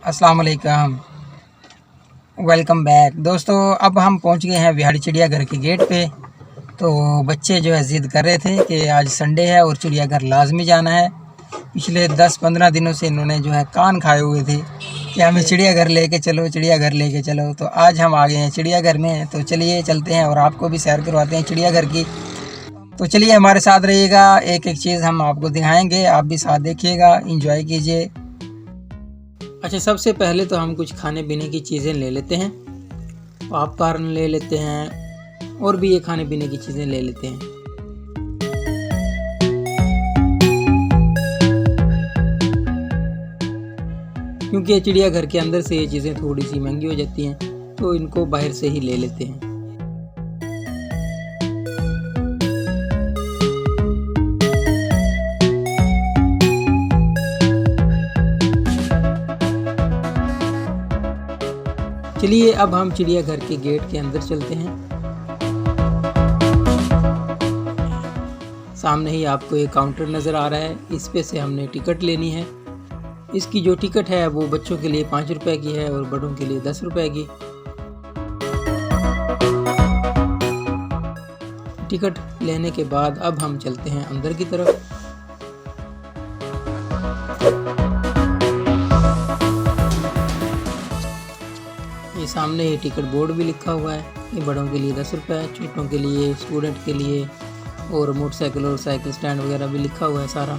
अस्सलाम वालेकुम, welcome back दोस्तों। अब हम पहुंच गए हैं बिहाड़ी चिड़ियाघर के गेट पे। तो बच्चे जो है ज़िद कर रहे थे कि आज संडे है और चिड़ियाघर लाजमी जाना है। पिछले 10-15 दिनों से इन्होंने जो है कान खाए हुए थे कि हमें चिड़ियाघर लेके चलो, चिड़ियाघर लेके चलो। तो आज हम आ गए हैं चिड़ियाघर में, तो चलिए चलते हैं और आपको भी सैर करवाते हैं चिड़ियाघर की। तो चलिए हमारे साथ रहिएगा, एक एक चीज़ हम आपको दिखाएंगे, आप भी साथ देखिएगा, इंजॉय कीजिए। अच्छा, सबसे पहले तो हम कुछ खाने पीने की चीज़ें ले लेते हैं। पॉपकॉर्न ले लेते हैं और भी ये खाने पीने की चीज़ें ले लेते हैं। क्योंकि चिड़ियाघर के अंदर से ये चीज़ें थोड़ी सी महंगी हो जाती हैं, तो इनको बाहर से ही ले लेते हैं। चलिए अब हम चिड़ियाघर के गेट के अंदर चलते हैं। सामने ही आपको एक काउंटर नज़र आ रहा है, इस पे से हमने टिकट लेनी है। इसकी जो टिकट है वो बच्चों के लिए 5 रुपए की है और बड़ों के लिए 10 रुपए की। टिकट लेने के बाद अब हम चलते हैं अंदर की तरफ। ये सामने ये टिकट बोर्ड भी लिखा हुआ है। ये बड़ों के लिए 10 रुपये, छोटों के लिए, स्टूडेंट के लिए, और मोटरसाइकिल और साइकिल स्टैंड वगैरह भी लिखा हुआ है सारा।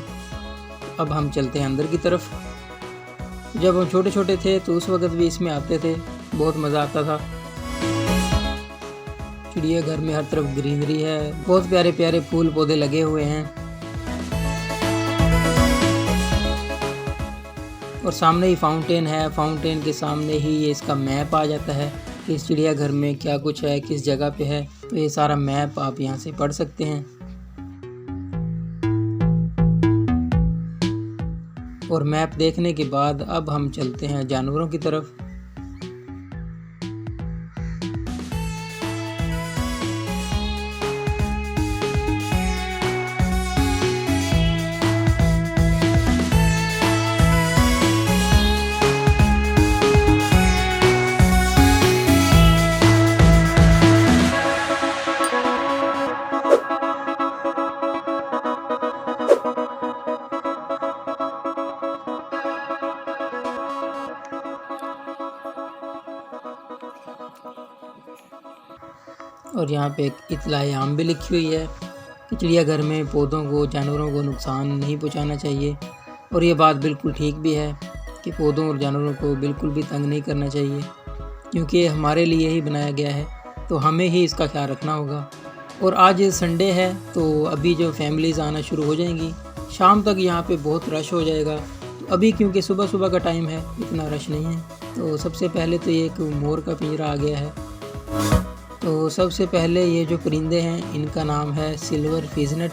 अब हम चलते हैं अंदर की तरफ। जब हम छोटे छोटे थे तो उस वक्त भी इसमें आते थे, बहुत मज़ा आता था। चिड़ियाघर में हर तरफ ग्रीनरी है, बहुत प्यारे प्यारे फूल पौधे लगे हुए हैं। और सामने ही फाउंटेन है, फाउंटेन के सामने ही ये इसका मैप आ जाता है कि इस चिड़ियाघर में क्या कुछ है, किस जगह पे है। तो ये सारा मैप आप यहाँ से पढ़ सकते हैं। और मैप देखने के बाद अब हम चलते हैं जानवरों की तरफ। और यहाँ पे एक इत्तलाए आम भी लिखी हुई है कि चिड़ियाघर में पौधों को, जानवरों को नुकसान नहीं पहुँचाना चाहिए। और ये बात बिल्कुल ठीक भी है कि पौधों और जानवरों को बिल्कुल भी तंग नहीं करना चाहिए, क्योंकि ये हमारे लिए ही बनाया गया है, तो हमें ही इसका ख्याल रखना होगा। और आज संडे है तो अभी जो फैमिलीज़ आना शुरू हो जाएंगी, शाम तक यहाँ पे बहुत रश हो जाएगा। तो अभी क्योंकि सुबह सुबह का टाइम है, इतना रश नहीं है। तो सबसे पहले तो ये एक मोर का पिंजरा आ गया है। तो सबसे पहले ये जो परिंदे हैं इनका नाम है सिल्वर फिजनेट।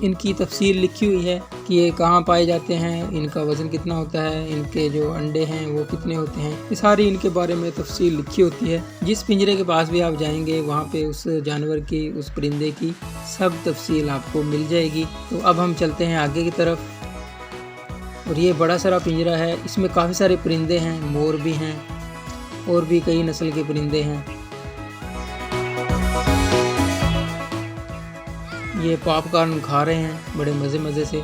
इनकी तफसील लिखी हुई है कि ये कहाँ पाए जाते हैं, इनका वज़न कितना होता है, इनके जो अंडे हैं वो कितने होते हैं, ये सारी इनके बारे में तफसील लिखी होती है। जिस पिंजरे के पास भी आप जाएंगे वहाँ पे उस जानवर की, उस परिंदे की सब तफसील आपको मिल जाएगी। तो अब हम चलते हैं आगे की तरफ। और ये बड़ा सारा पिंजरा है, इसमें काफ़ी सारे परिंदे हैं, मोर भी हैं और भी कई नस्ल के परिंदे हैं। ये पॉपकॉर्न खा रहे हैं बड़े मज़े मज़े से।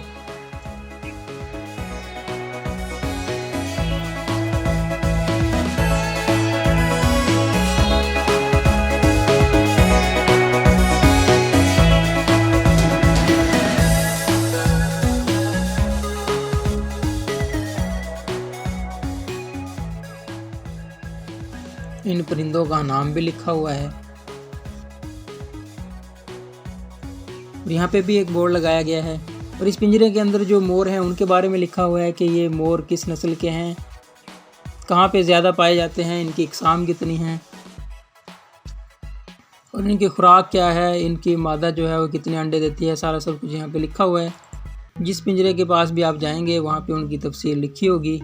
इन परिंदों का नाम भी लिखा हुआ है। और यहाँ पे भी एक बोर्ड लगाया गया है। और इस पिंजरे के अंदर जो मोर हैं उनके बारे में लिखा हुआ है कि ये मोर किस नस्ल के हैं, कहाँ पे ज़्यादा पाए जाते हैं, इनकी इकसाम कितनी हैं और इनकी खुराक क्या है, इनकी मादा जो है वो कितने अंडे देती है, सारा सब कुछ यहाँ पे लिखा हुआ है। जिस पिंजरे के पास भी आप जाएंगे वहाँ पे उनकी तफसील लिखी होगी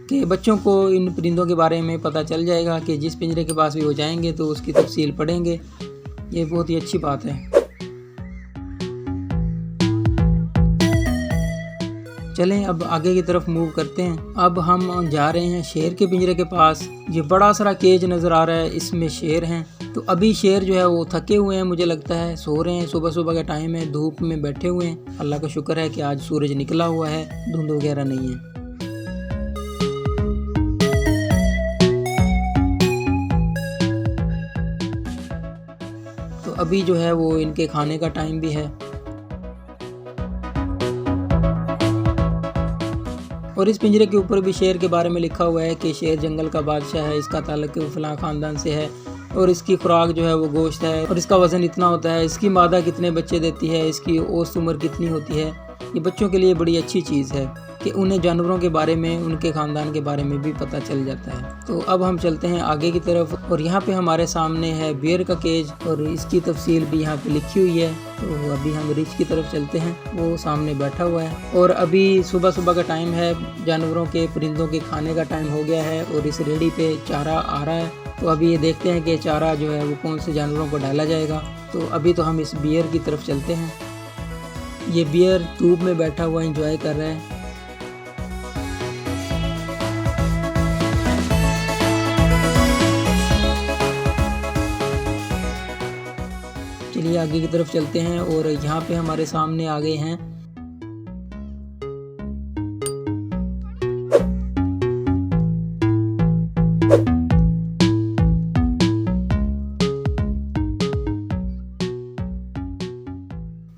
कि बच्चों को इन परिंदों के बारे में पता चल जाएगा कि जिस पिंजरे के पास भी वो जाएंगे तो उसकी तफसील पढ़ेंगे। ये बहुत ही अच्छी बात है। चलें अब आगे की तरफ मूव करते हैं। अब हम जा रहे हैं शेर के पिंजरे के पास। ये बड़ा सारा केज नज़र आ रहा है, इसमें शेर हैं। तो अभी शेर जो है वो थके हुए हैं, मुझे लगता है सो रहे हैं। सुबह सुबह का टाइम है, धूप में बैठे हुए हैं। अल्लाह का शुक्र है कि आज सूरज निकला हुआ है, धुंध वगैरह नहीं है। तो अभी जो है वो इनके खाने का टाइम भी है। और इस पिंजरे के ऊपर भी शेर के बारे में लिखा हुआ है कि शेर जंगल का बादशाह है, इसका ताल्लुक फलां ख़ानदान से है और इसकी खुराक जो है वो गोश्त है और इसका वज़न इतना होता है, इसकी मादा कितने बच्चे देती है, इसकी औसत उम्र कितनी होती है। ये बच्चों के लिए बड़ी अच्छी चीज़ है कि उन्हें जानवरों के बारे में, उनके ख़ानदान के बारे में भी पता चल जाता है। तो अब हम चलते हैं आगे की तरफ और यहाँ पे हमारे सामने है बियर का केज और इसकी तफसील भी यहाँ पे लिखी हुई है। तो अभी हम रिच की तरफ चलते हैं, वो सामने बैठा हुआ है। और अभी सुबह सुबह का टाइम है, जानवरों के, परिंदों के खाने का टाइम हो गया है और इस रेडी पे चारा आ रहा है। तो अभी ये देखते हैं कि चारा जो है वो कौन से जानवरों को डाला जाएगा। तो अभी तो हम इस बियर की तरफ चलते हैं। ये बियर ट्यूब में बैठा हुआ एंजॉय कर रहा है। चलिए आगे की तरफ चलते हैं और यहाँ पे हमारे सामने आ गए हैं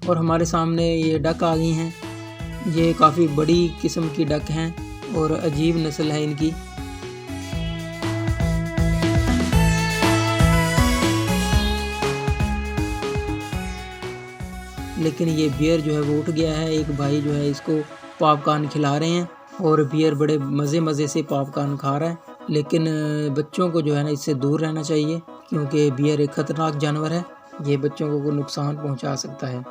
और हमारे सामने ये डक आ गई हैं। ये काफ़ी बड़ी किस्म की डक हैं और अजीब नस्ल है इनकी। लेकिन ये बियर जो है वो उठ गया है। एक भाई जो है इसको पॉपकॉर्न खिला रहे हैं और बियर बड़े मज़े से पॉपकॉर्न खा रहा है। लेकिन बच्चों को जो है ना इससे दूर रहना चाहिए क्योंकि बियर एक ख़तरनाक जानवर है, ये बच्चों को नुकसान पहुंचा सकता है।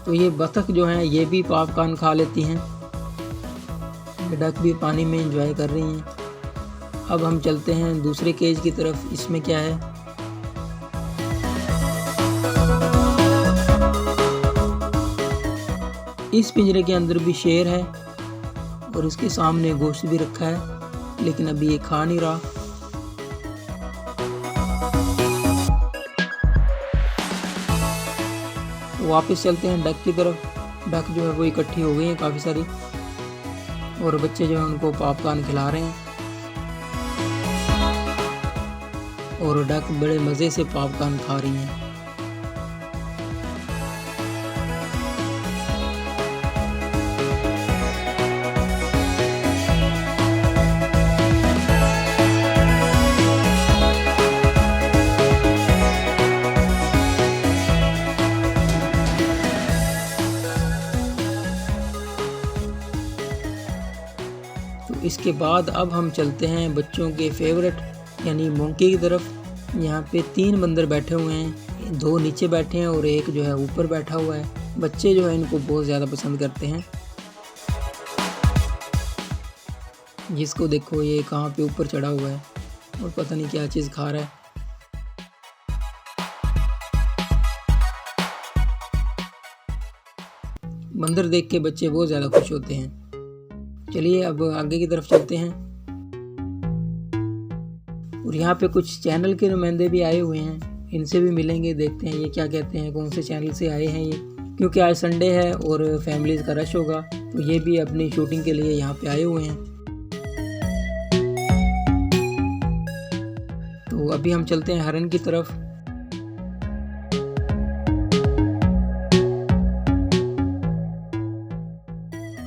तो ये बतख जो हैं ये भी पॉपकॉर्न खा लेती हैं। डक भी पानी में एंजॉय कर रही हैं। अब हम चलते हैं दूसरे केज की तरफ। इसमें क्या है, इस पिंजरे के अंदर भी शेर है और इसके सामने गोश्त भी रखा है, लेकिन अभी ये खा नहीं रहा। वापस चलते हैं डक की तरफ। डक जो है वो इकट्ठी हो गई हैं काफ़ी सारी और बच्चे जो हैं उनको पॉपकॉर्न खिला रहे हैं और डक बड़े मज़े से पॉपकॉर्न खा रही हैं। इसके बाद अब हम चलते हैं बच्चों के फेवरेट यानी मोंकी की तरफ। यहाँ पे 3 बंदर बैठे हुए हैं, 2 नीचे बैठे हैं और एक जो है ऊपर बैठा हुआ है। बच्चे जो है इनको बहुत ज़्यादा पसंद करते हैं। जिसको देखो ये कहाँ पे ऊपर चढ़ा हुआ है और पता नहीं क्या चीज़ खा रहा है। बंदर देख के बच्चे बहुत ज़्यादा खुश होते हैं। चलिए अब आगे की तरफ चलते हैं और यहाँ पे कुछ चैनल के नुमाइंदे भी आए हुए हैं, इनसे भी मिलेंगे, देखते हैं ये क्या कहते हैं, कौन से चैनल से आए हैं ये। क्योंकि आज संडे है और फैमिलीज़ का रश होगा तो ये भी अपनी शूटिंग के लिए यहाँ पे आए हुए हैं। तो अभी हम चलते हैं हरन की तरफ।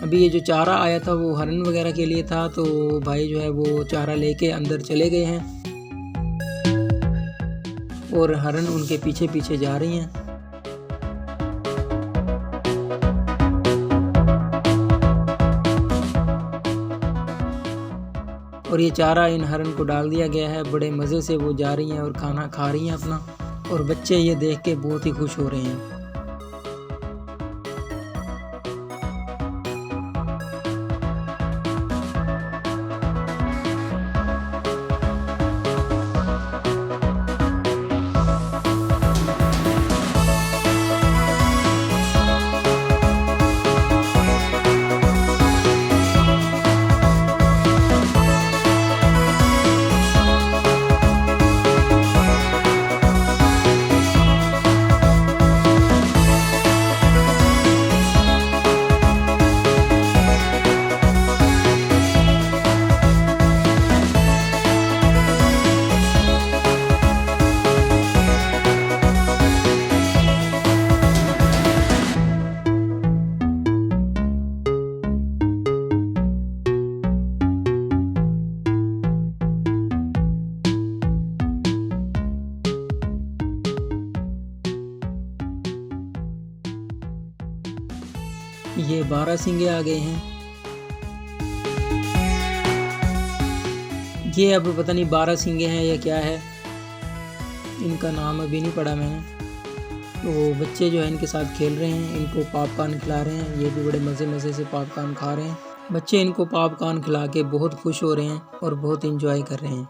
अभी ये जो चारा आया था वो हरन वगैरह के लिए था, तो भाई जो है वो चारा लेके अंदर चले गए हैं और हरन उनके पीछे पीछे जा रही हैं। और और ये चारा इन हरन को डाल दिया गया है। बड़े मज़े से वो जा रही हैं और खाना खा रही हैं अपना, और बच्चे ये देख के बहुत ही खुश हो रहे हैं। ये 12 सींगे आ गए हैं। ये अब पता नहीं 12 सींगे हैं या क्या है, इनका नाम अभी नहीं पढ़ा मैंने। तो बच्चे जो है इनके साथ खेल रहे हैं, इनको पॉपकॉर्न खिला रहे हैं। ये भी बड़े मज़े से पॉपकॉर्न खा रहे हैं। बच्चे इनको पॉपकॉर्न खिला के बहुत खुश हो रहे हैं और बहुत इंजॉय कर रहे हैं।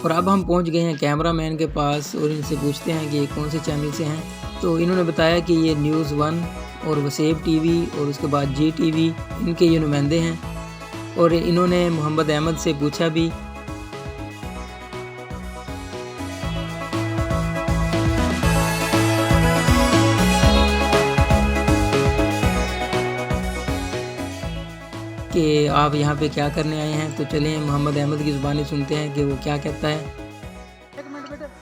और अब हम पहुंच गए हैं कैमरामैन के पास और इनसे पूछते हैं कि ये कौन से चैनल से हैं। तो इन्होंने बताया कि ये न्यूज़ 1 और वसेब टीवी और उसके बाद जी टीवी इनके ये नुमाइंदे हैं। और इन्होंने मोहम्मद अहमद से पूछा भी कि आप यहाँ पे क्या करने आए हैं। तो चलिए मोहम्मद अहमद की ज़ुबानी सुनते हैं कि वो क्या कहता है।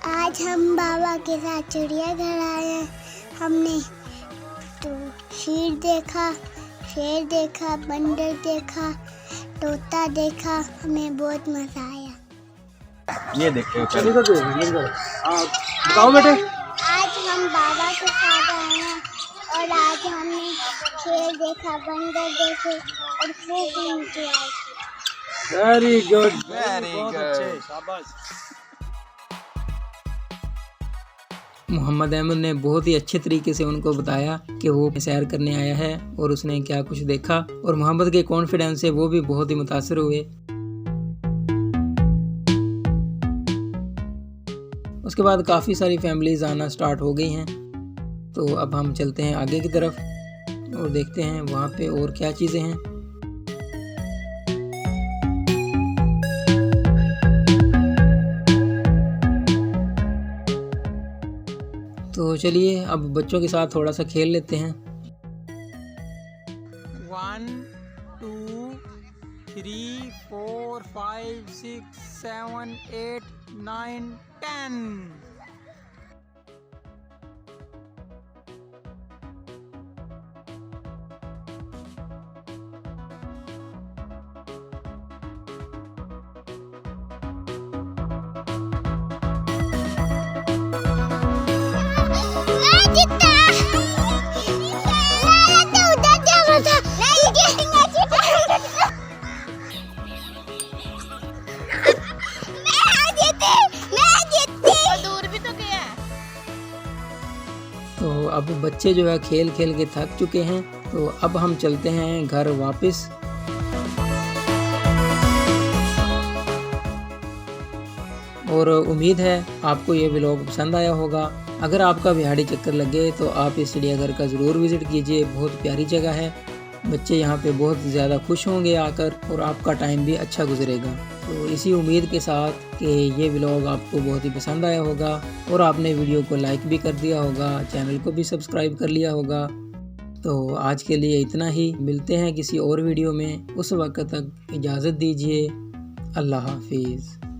आज हम बाबा के साथ चिड़ियाघर आए हैं। हमने तो शेर देखा, बंदर देखा, तोता देखा। हमें बहुत मजा आया। ये देखो बताओ बेटे। आज हम बाबा के साथ आए हैं और आज हमने शेर देखा, बंदर देखे और खूब एंजॉय किया। वेरी गुड शाबाश। मोहम्मद अहमद ने बहुत ही अच्छे तरीके से उनको बताया कि वो सैर करने आया है और उसने क्या कुछ देखा, और मोहम्मद के कॉन्फिडेंस से वो भी बहुत ही मुतासिर हुए। उसके बाद काफ़ी सारी फैमिलीज आना स्टार्ट हो गई हैं। तो अब हम चलते हैं आगे की तरफ और देखते हैं वहाँ पे और क्या चीज़ें हैं। तो चलिए अब बच्चों के साथ थोड़ा सा खेल लेते हैं। 1 2 3 4 5 6 7 8 9 10। तो अब बच्चे जो है खेल खेल के थक चुके हैं। तो अब हम चलते हैं घर वापस। और उम्मीद है आपको ये व्लॉग पसंद आया होगा। अगर आपका बिहाड़ी चक्कर लगे तो आप इस चिड़ियाघर का ज़रूर विज़िट कीजिए, बहुत प्यारी जगह है। बच्चे यहाँ पे बहुत ज़्यादा खुश होंगे आकर और आपका टाइम भी अच्छा गुजरेगा। तो इसी उम्मीद के साथ कि ये व्लॉग आपको बहुत ही पसंद आया होगा और आपने वीडियो को लाइक भी कर दिया होगा, चैनल को भी सब्सक्राइब कर लिया होगा। तो आज के लिए इतना ही, मिलते हैं किसी और वीडियो में। उस वक्त तक इजाज़त दीजिए। अल्लाह हाफिज़।